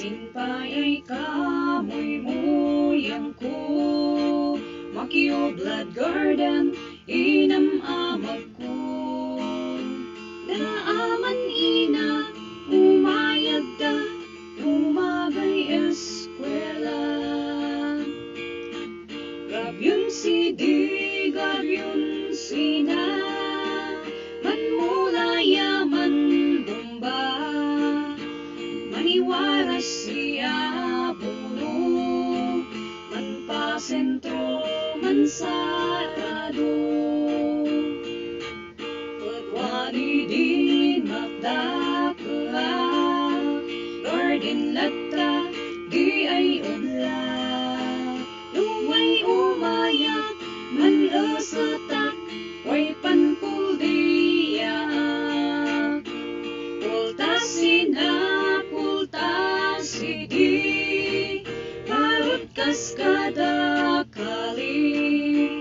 Sinpay ay kamoy-moyang ko, Makio Blood Garden, inamamag ko. Daaman ina, umayag da, umagay eskwela. Gabyun si di, gabyun si na, manmulaya man bomba, maniwaras siya puno, manpasentro man sarado. Pagwani din magdakla, garden latta, di ay udla. Lumay umayak, man asatak, way panpuldiya. Kultasin kultasi di, parut kaskada kali,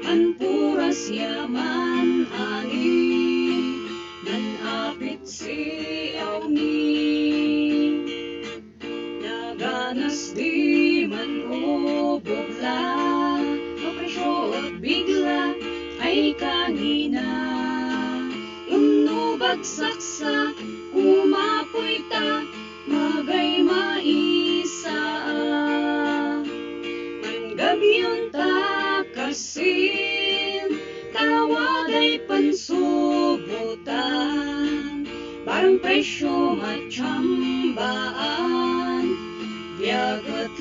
anpuras yaman ani, nan apit siyaw ni. Naganas di man ubogla, mapresyo at bigla ay kanina. Bagsak sa umapoy ta, magay maisa. Mangabyon ta kasin, tawag ay pansubutan, parang presyo matsyambaan, biyagat